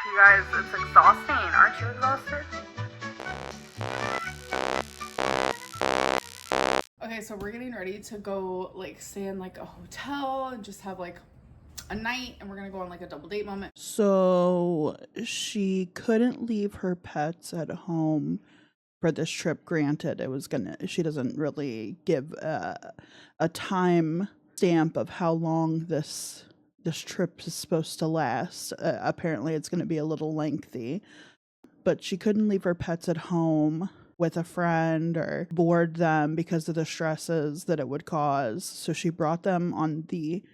You guys, it's exhausting. Aren't you exhausted? Okay, so we're getting ready to go like stay in like a hotel and just have like a night, and we're gonna go on like a double date moment. So she couldn't leave her pets at home for this trip. Granted, she doesn't really give a time stamp of how long this trip is supposed to last. Apparently it's going to be a little lengthy, but she couldn't leave her pets at home with a friend or board them because of the stresses that it would cause. So she brought them on the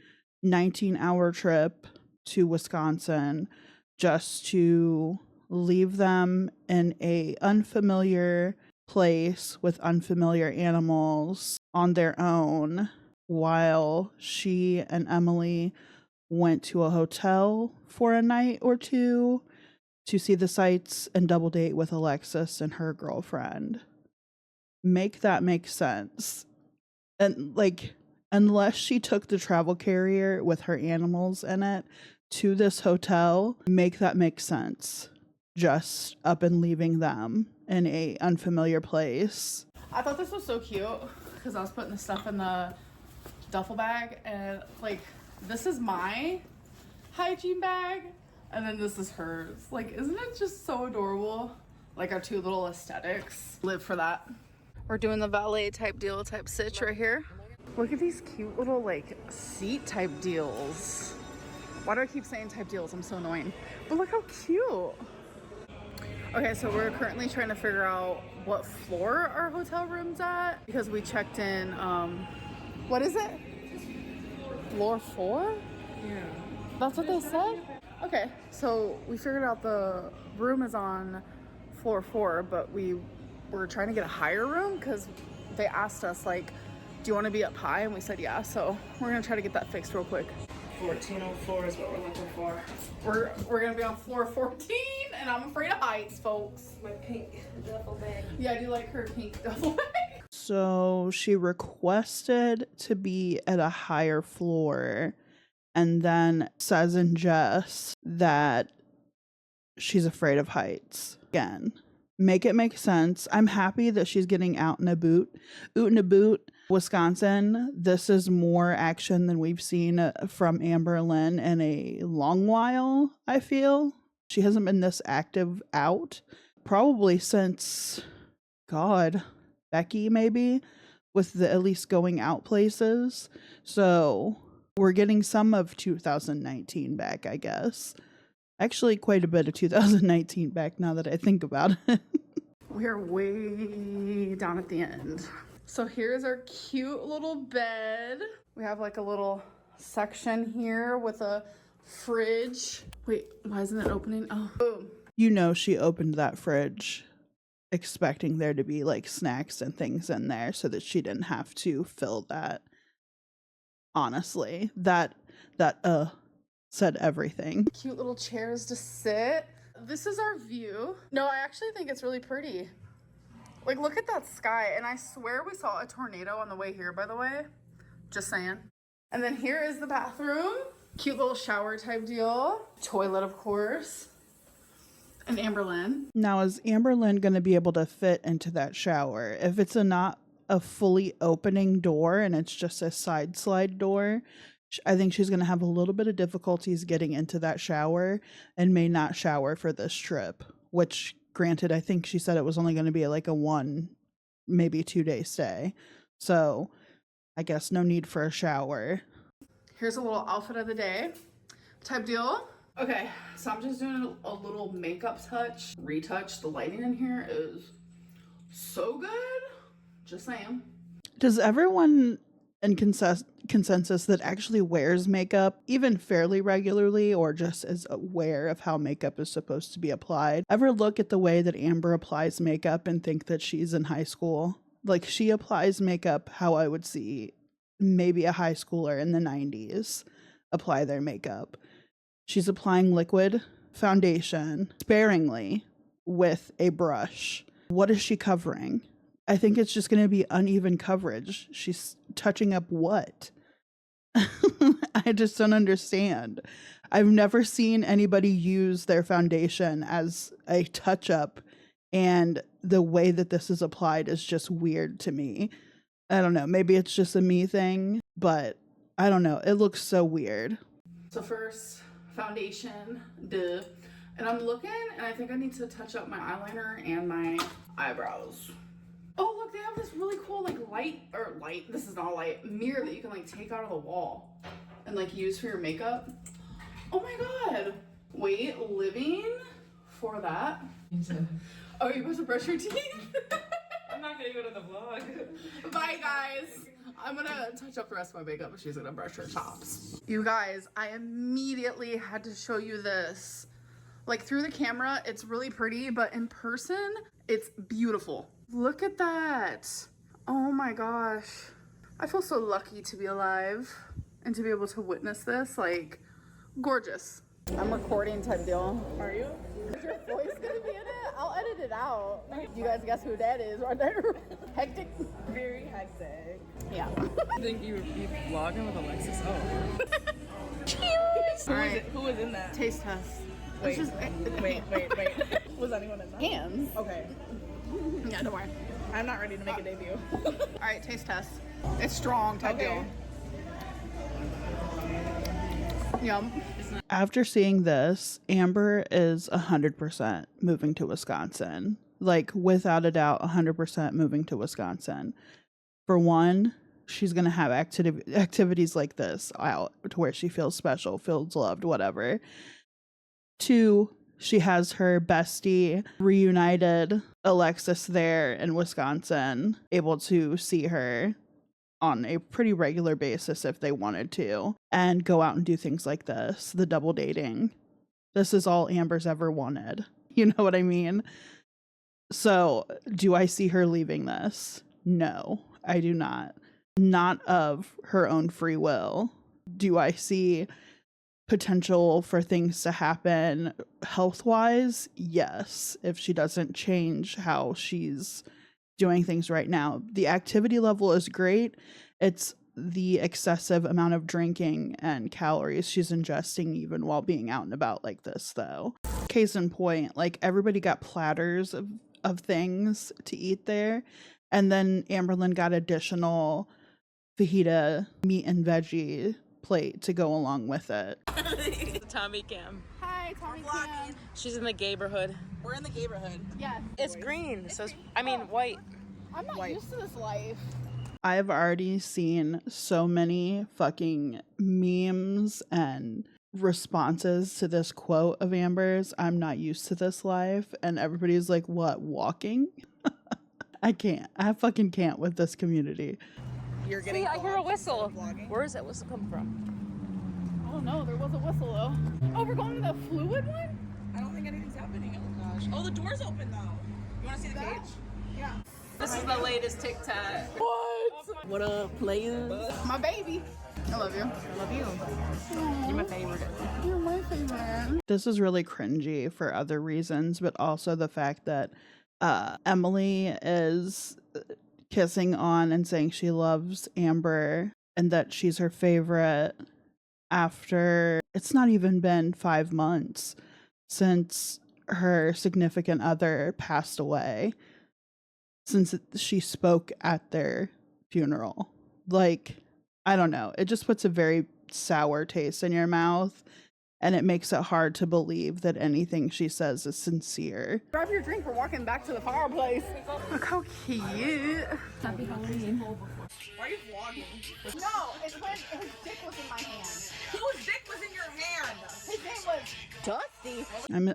19-hour trip to Wisconsin just to leave them in a unfamiliar place with unfamiliar animals on their own while she and Emily went to a hotel for a night or two to see the sights and double date with Alexis and her girlfriend. Make that make sense. And like, unless she took the travel carrier with her animals in it to this hotel, make that make sense. Just up and leaving them in a unfamiliar place. I thought this was so cute because I was putting the stuff in the duffel bag, and like, this is my hygiene bag and then this is hers. Like, isn't it just so adorable? Like, our two little aesthetics live for that. We're doing the valet type deal type sitch right here. Look at these cute little like seat type deals. Why do I keep saying type deals? I'm so annoying. But look how cute. Okay, so we're currently trying to figure out what floor our hotel room's at because we checked in, what is it? Floor 4? Yeah. That's what they said? Okay, so we figured out the room is on floor 4, but we were trying to get a higher room because they asked us, like, do you want to be up high? And we said yeah, so we're going to try to get that fixed real quick. 1404 is what we're looking for. We're going to be on floor 14, and I'm afraid of heights, folks. My pink duffel bag. Yeah, I do like her pink duffel bag. So she requested to be at a higher floor and then says in jest that she's afraid of heights. Again, make it make sense. I'm happy that she's getting out in a boot. Wisconsin, this is more action than we've seen from Amberlynn in a long while, I feel. She hasn't been this active out probably since, God, Becky maybe, with the at least going out places. So we're getting some of 2019 back, I guess. Actually, quite a bit of 2019 back now that I think about it. We're way down at the end. So here's our cute little bed. We have like a little section here with a fridge. Wait, why isn't it opening? Oh, boom. You know she opened that fridge expecting there to be like snacks and things in there so that she didn't have to fill that. Honestly, that said everything. Cute little chairs to sit. This is our view. No, I actually think it's really pretty. Like, look at that sky. And I swear we saw a tornado on the way here, by the way. Just saying. And then here is the bathroom. Cute little shower type deal. Toilet, of course. And Amberlynn. Now, is Amberlynn going to be able to fit into that shower? If it's not a fully opening door and it's just a side slide door, I think she's going to have a little bit of difficulties getting into that shower and may not shower for this trip, which, granted, I think she said it was only going to be like a 1, maybe 2-day stay. So I guess no need for a shower. Here's a little outfit of the day type deal. Okay, so I'm just doing a little makeup touch, retouch. The lighting in here is so good. Just saying. Does everyone in consensus that actually wears makeup, even fairly regularly, or just is aware of how makeup is supposed to be applied, ever look at the way that Amber applies makeup and think that she's in high school? Like, she applies makeup how I would see maybe a high schooler in the 90s apply their makeup. She's applying liquid foundation sparingly with a brush. What is she covering? I think it's just going to be uneven coverage. She's touching up what? I just don't understand. I've never seen anybody use their foundation as a touch-up, and the way that this is applied is just weird to me. I don't know. Maybe it's just a me thing, but I don't know. It looks so weird. So first, foundation, duh. And I'm looking, and I think I need to touch up my eyeliner and my eyebrows. Oh, look, they have this really cool, like, light, this is not a light, mirror that you can, like, take out of the wall and, like, use for your makeup. Oh my god. Wait, living for that? Oh, you supposed to brush your teeth? I'm not gonna go to the vlog. Bye, guys. I'm gonna touch up the rest of my makeup, but she's gonna brush her chops. You guys, I immediately had to show you this. Like, through the camera, it's really pretty, but in person, it's beautiful. Look at that. Oh my gosh. I feel so lucky to be alive and to be able to witness this. Like, gorgeous. I'm recording type deal. Are you? Is your voice gonna be in it? I'll edit it out. You guys guess who that is right there? Hectic. Very hectic. Yeah. I think you vlogging with Alexis. Oh. Cheers! All right. Who was in that? Taste test. Wait. It's just, Wait. Was anyone in that? hands. Okay. Yeah, don't worry. I'm not ready to make a debut. All right, taste test. It's strong type deal. Yum. After seeing this, Amber is 100% moving to Wisconsin. Like, without a doubt, 100% moving to Wisconsin. For one, she's going to have activities like this out to where she feels special, feels loved, whatever. Two, she has her bestie reunited Alexis there in Wisconsin, able to see her on a pretty regular basis if they wanted to, and go out and do things like this, the double dating. This is all Amber's ever wanted. You know what I mean? So, do I see her leaving this? No, I do not. Not of her own free will. Do I see potential for things to happen health-wise? Yes, if she doesn't change how she's doing things right now. The activity level is great. It's the excessive amount of drinking and calories she's ingesting even while being out and about like this, though. Case in point, like, everybody got platters of things to eat there, and then Amberlynn got additional fajita meat and veggie plate to go along with it. Tommy Cam. Hi, Tommy Cam. She's in the neighborhood. We're in the neighborhood. Yes. It's green, so I mean white. I'm not used to this life. I've already seen so many fucking memes and responses to this quote of Amber's, "I'm not used to this life," and everybody's like, what, walking? I can't. I fucking can't with this community. You're getting. See, I hear a whistle. Vlogging. Where does that whistle come from? I don't know. There was a whistle though. Oh, we're going to the fluid one? I don't think anything's happening. Oh gosh. Oh, the door's open though. You want to see the cage? Yeah. This is the latest TikTok. What? What up, players? My baby. I love you. I love you. You're my favorite. You're my favorite. This is really cringy for other reasons, but also the fact that Emily is kissing on and saying she loves Amber and that she's her favorite after it's not even been 5 months since her significant other passed away, since she spoke at their funeral. Like, I don't know. It just puts a very sour taste in your mouth, and it makes it hard to believe that anything she says is sincere. Grab your drink. We're walking back to the fireplace. Look how cute. Happy Halloween. Why are you vlogging? No, it's when his dick was in my hand. Whose dick was in your hand? His name was Dusty.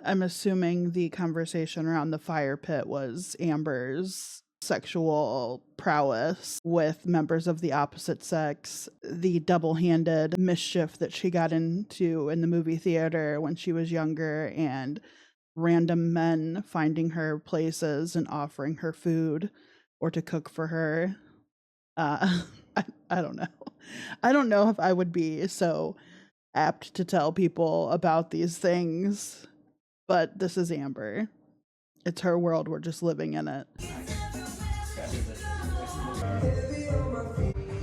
I'm assuming the conversation around the fire pit was Amber's sexual prowess with members of the opposite sex, the double-handed mischief that she got into in the movie theater when she was younger, and random men finding her places and offering her food or to cook for her. I don't know. I don't know if I would be so apt to tell people about these things, but this is Amber. It's her world. We're just living in it.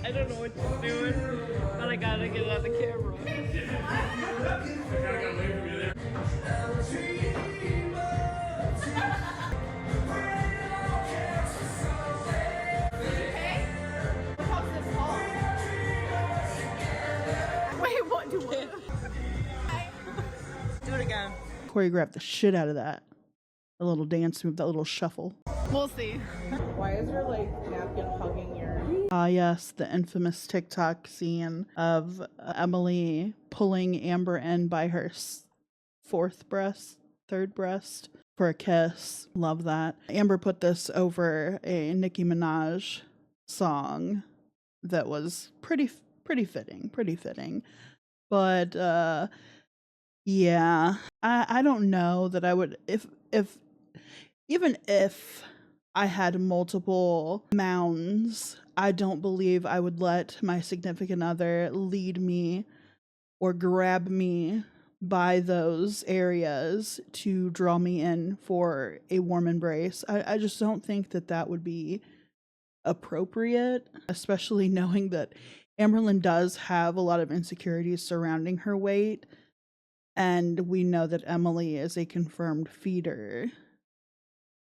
I don't know what she's doing, but I gotta it again. Choreographed the shit out of that. A little dance move, that little shuffle. We'll see. Why is your like napkin hugging your? Ah, yes, the infamous TikTok scene of Emily pulling Amber in by her third breast for a kiss. Love that. Amber put this over a Nicki Minaj song that was pretty fitting. But yeah, I don't know that I would if even if I had multiple mounds, I don't believe I would let my significant other lead me or grab me by those areas to draw me in for a warm embrace. I just don't think that that would be appropriate, especially knowing that Amberlynn does have a lot of insecurities surrounding her weight, and we know that Emily is a confirmed feeder.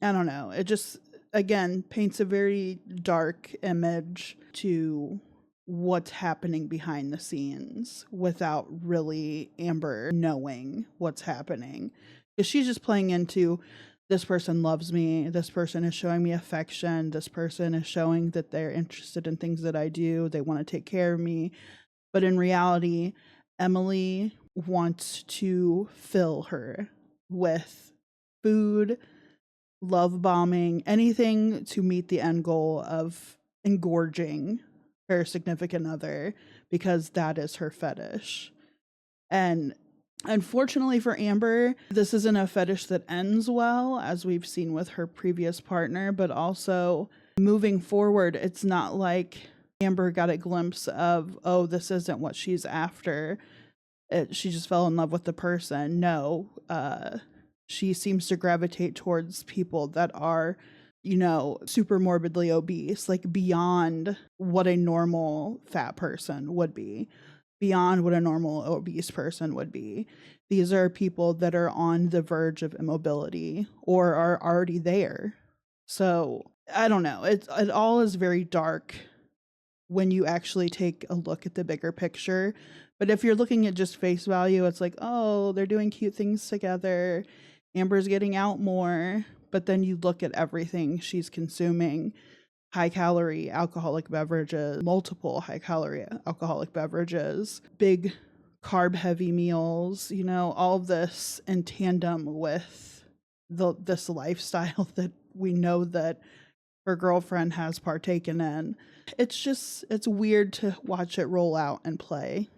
I don't know. It just, again, paints a very dark image to what's happening behind the scenes without really Amber knowing what's happening. Because she's just playing into, this person loves me, this person is showing me affection, this person is showing that they're interested in things that I do, they want to take care of me. But in reality, Emily wants to fill her with food, love bombing, anything to meet the end goal of engorging her significant other, because that is her fetish. And unfortunately for Amber, this isn't a fetish that ends well, as we've seen with her previous partner, but also moving forward, it's not like Amber got a glimpse of, oh, this isn't what she's after. She just fell in love with the person. No, she seems to gravitate towards people that are, super morbidly obese, like beyond what a normal fat person would be, beyond what a normal obese person would be. These are people that are on the verge of immobility or are already there. So I don't know. It all is very dark when you actually take a look at the bigger picture. But if you're looking at just face value, it's like, oh, they're doing cute things together. Amber's getting out more. But then you look at everything she's consuming: high calorie alcoholic beverages, multiple high calorie alcoholic beverages, big carb heavy meals, all of this in tandem with this lifestyle that we know that her girlfriend has partaken in. It's weird to watch it roll out and play.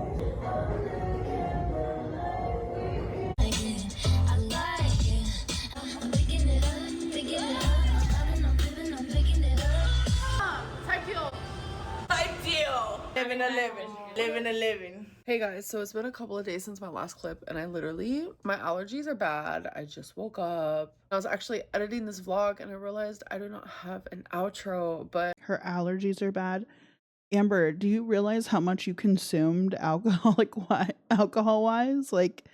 Living a living. Hey guys, so it's been a couple of days since my last clip, and my allergies are bad. I just woke up. I was actually editing this vlog and I realized I do not have an outro, but her allergies are bad. Amber, do you realize how much you consumed alcohol-wise? Like,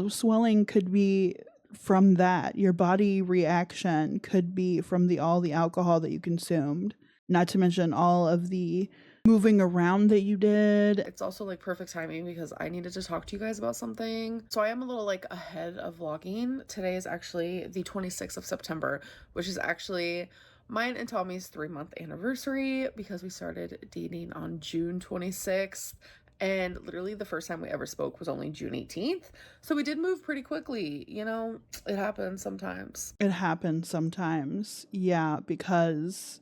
swelling could be from that. Your body reaction could be from all the alcohol that you consumed. Not to mention all of the moving around that you did. It's also like perfect timing because I needed to talk to you guys about something. So I am a little like ahead of vlogging. Today is actually the 26th of September, which is actually mine and Tommy's 3-month anniversary, because we started dating on June 26th. And literally the first time we ever spoke was only June 18th. So we did move pretty quickly. It happens sometimes. Yeah, because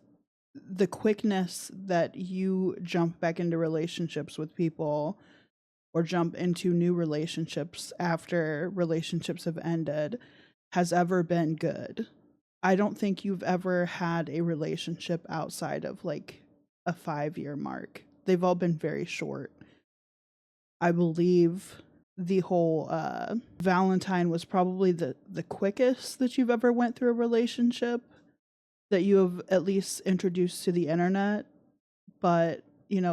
the quickness that you jump back into relationships with people or jump into new relationships after relationships have ended has ever been good. I don't think you've ever had a relationship outside of like a 5-year mark. They've all been very short. I believe the whole Valentine was probably the quickest that you've ever went through a relationship that you have at least introduced to the internet. But,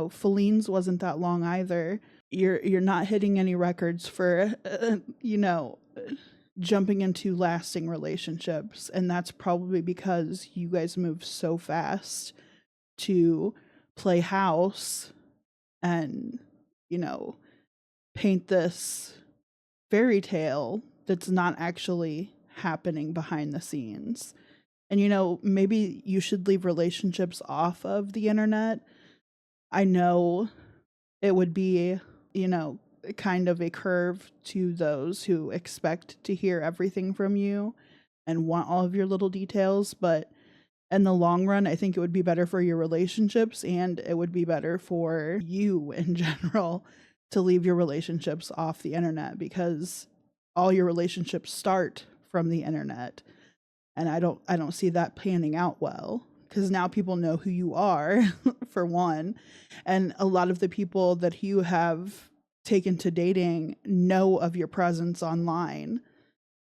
Feline's wasn't that long either. You're not hitting any records for, jumping into lasting relationships. And that's probably because you guys moved so fast to play house and, paint this fairy tale that's not actually happening behind the scenes. And, you know, maybe you should leave relationships off of the internet. I know it would be, you know, kind of a curve to those who expect to hear everything from you and want all of your little details, but in the long run, I think it would be better for your relationships, and it would be better for you in general to leave your relationships off the internet, because all your relationships start from the internet. And I don't see that panning out well, because now people know who you are for one, and a lot of the people that you have taken to dating know of your presence online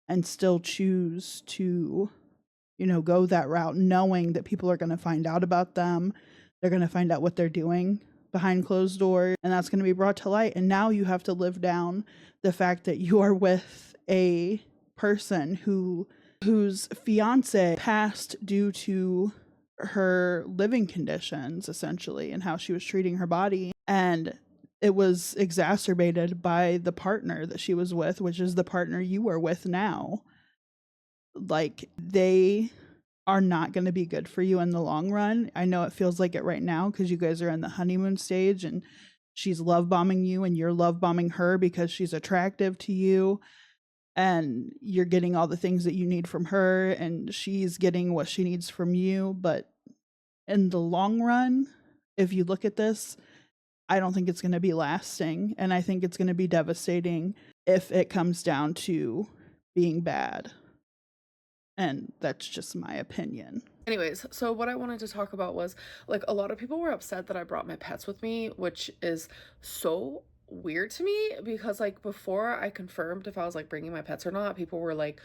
and still choose to, you know, go that route, knowing that people are going to find out about them. They're going to find out what they're doing behind closed doors, and that's going to be brought to light. And now you have to live down the fact that you are with a person whose fiance passed due to her living conditions, essentially, and how she was treating her body. And it was exacerbated by the partner that she was with, which is the partner you are with now. Like, they are not going to be good for you in the long run. I know it feels like it right now because you guys are in the honeymoon stage and she's love bombing you and you're love bombing her because she's attractive to you, and you're getting all the things that you need from her and she's getting what she needs from you. But in the long run, if you look at this, I don't think it's going to be lasting, and I think it's going to be devastating if it comes down to being bad. And that's just my opinion. Anyways, so what I wanted to talk about was, like, a lot of people were upset that I brought my pets with me, which is so weird to me, because, like, before I confirmed if I was, like, bringing my pets or not, people were like,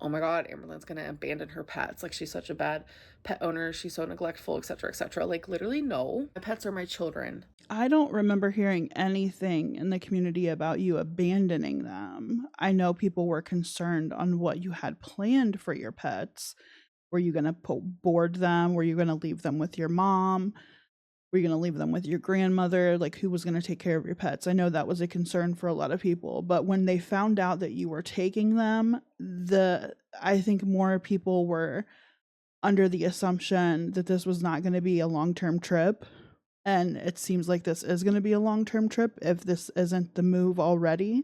oh my god, Amberlynn's gonna abandon her pets, like, she's such a bad pet owner, she's so neglectful, etc., etc. Like, literally, no. My pets are my children. I don't remember hearing anything in the community about you abandoning them. I know people were concerned on what you had planned for your pets. Were you going to board them? Were you going to leave them with your mom? Were you going to leave them with your grandmother? Like, who was going to take care of your pets? I know that was a concern for a lot of people. But when they found out that you were taking them, I think more people were under the assumption that this was not going to be a long-term trip. And it seems like this is going to be a long-term trip if this isn't the move already.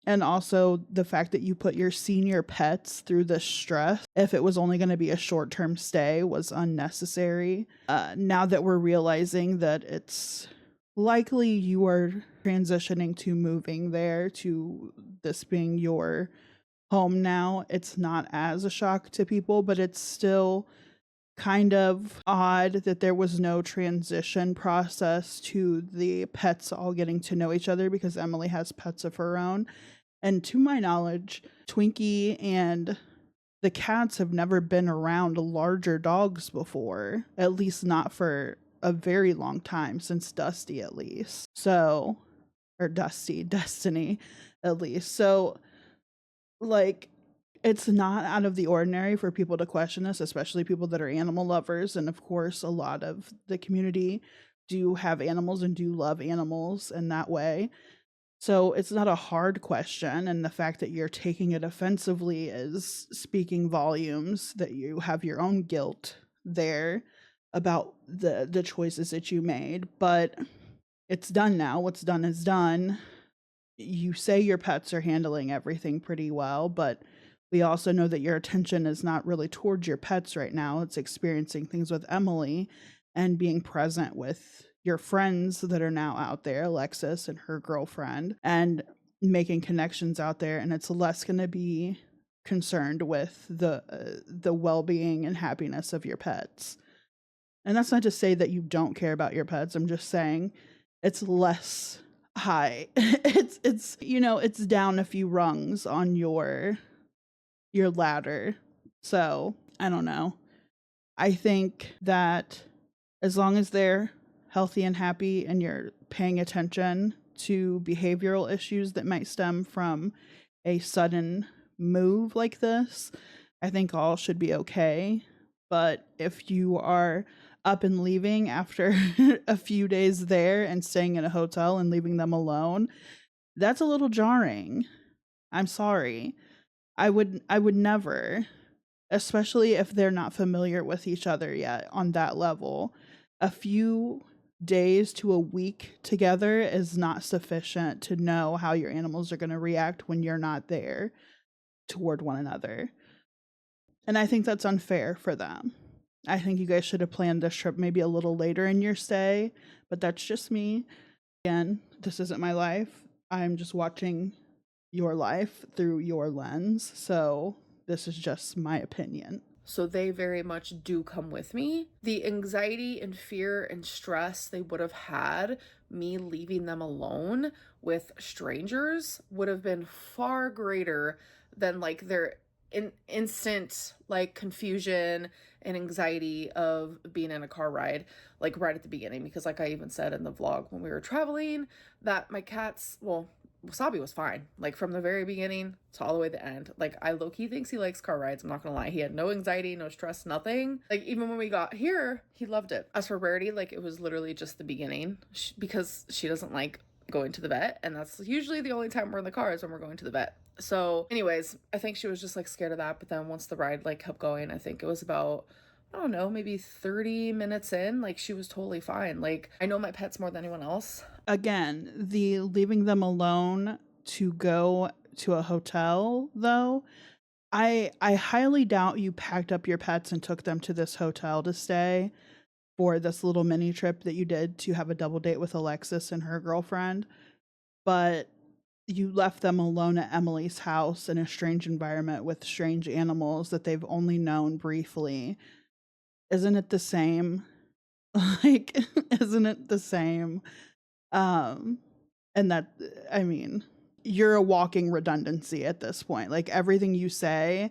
And also the fact that you put your senior pets through this stress, if it was only going to be a short-term stay, was unnecessary. Now that we're realizing that it's likely you are transitioning to moving there, to this being your home now, it's not as a shock to people, but it's still kind of odd that there was no transition process to the pets all getting to know each other, because Emily has pets of her own. And to my knowledge, Twinkie and the cats have never been around larger dogs before, at least not for a very long time, since Dusty at least. So, or Destiny at least. So, like, it's not out of the ordinary for people to question this, especially people that are animal lovers. And of course, a lot of the community do have animals and do love animals in that way. So it's not a hard question. And the fact that you're taking it offensively is speaking volumes, that you have your own guilt there about the choices that you made. But it's done now. What's done is done. You say your pets are handling everything pretty well, but we also know that your attention is not really towards your pets right now. It's experiencing things with Emily and being present with your friends that are now out there, Alexis and her girlfriend, and making connections out there. And it's less going to be concerned with the well-being and happiness of your pets. And that's not to say that you don't care about your pets. I'm just saying it's less high. it's you know, it's down a few rungs on your ladder. So I don't know. I think that as long as they're healthy and happy and you're paying attention to behavioral issues that might stem from a sudden move like this, I think all should be okay. But if you are up and leaving after a few days there and staying in a hotel and leaving them alone, that's a little jarring. I'm sorry. I would never, especially if they're not familiar with each other yet on that level. A few days to a week together is not sufficient to know how your animals are going to react when you're not there toward one another. And I think that's unfair for them. I think you guys should have planned this trip maybe a little later in your stay, but that's just me. Again, this isn't my life. I'm just watching your life through your lens. So this is just my opinion. So they very much do come with me. The anxiety and fear and stress they would have had me leaving them alone with strangers would have been far greater than like their instant like confusion and anxiety of being in a car ride, like right at the beginning. Because like I even said in the vlog when we were traveling that my cats, well, Wasabi was fine, like from the very beginning to all the way to the end. Like I low-key thinks he likes car rides, I'm not gonna lie. He had no anxiety, no stress, nothing. Like even when we got here, he loved it. As for Rarity, like it was literally just the beginning because she doesn't like going to the vet, and that's usually the only time we're in the car is when we're going to the vet. So anyways, I think she was just like scared of that. But then once the ride like kept going, I think it was about, I don't know, maybe 30 minutes in, like she was totally fine. Like I know my pets more than anyone else. Again, the leaving them alone to go to a hotel, though, I highly doubt you packed up your pets and took them to this hotel to stay for this little mini trip that you did to have a double date with Alexis and her girlfriend. But you left them alone at Emily's house in a strange environment with strange animals that they've only known briefly. Isn't it the same? Like, isn't it the same? And that, I mean, you're a walking redundancy at this point. Like everything you say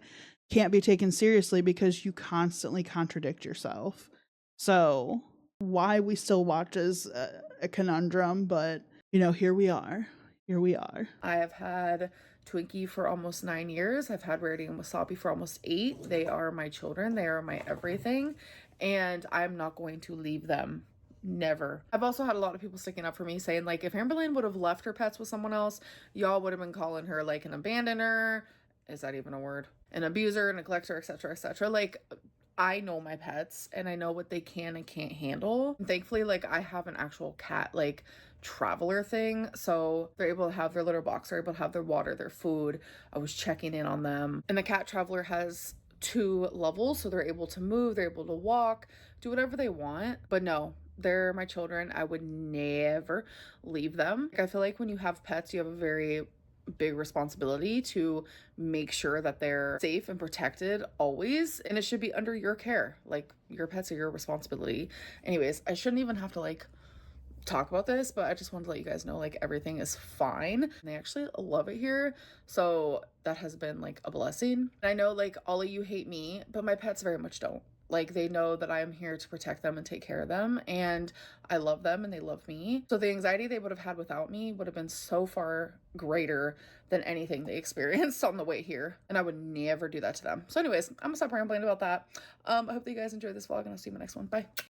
can't be taken seriously because you constantly contradict yourself. So why we still watch is a conundrum, but you know, here we are. Here we are. I have had Twinkie for almost 9 years. I've had Rarity and Wasabi for almost 8. They are my children. They are my everything. And I'm not going to leave them. Never. I've also had a lot of people sticking up for me saying like if Amberlynn would have left her pets with someone else, y'all would have been calling her like an abandoner. Is that even a word? An abuser, neglector, etc., etc. Like I know my pets and I know what they can and can't handle. And thankfully, like I have an actual cat like traveler thing, so they're able to have their litter box, they're able to have their water, their food. I was checking in on them, and the cat traveler has 2 levels, so they're able to move, they're able to walk, do whatever they want. But no, they're my children. I would never leave them. Like, I feel like when you have pets, you have a very big responsibility to make sure that they're safe and protected always, and it should be under your care. Like your pets are your responsibility. Anyways, I shouldn't even have to like talk about this, but I just wanted to let you guys know like everything is fine. And they actually love it here, so that has been like a blessing. And I know like all of you hate me, but my pets very much don't. Like they know that I am here to protect them and take care of them, and I love them and they love me. So the anxiety they would have had without me would have been so far greater than anything they experienced on the way here, and I would never do that to them. So anyways, I'm gonna stop rambling about that. I hope that you guys enjoyed this vlog, and I'll see you in my next one. Bye.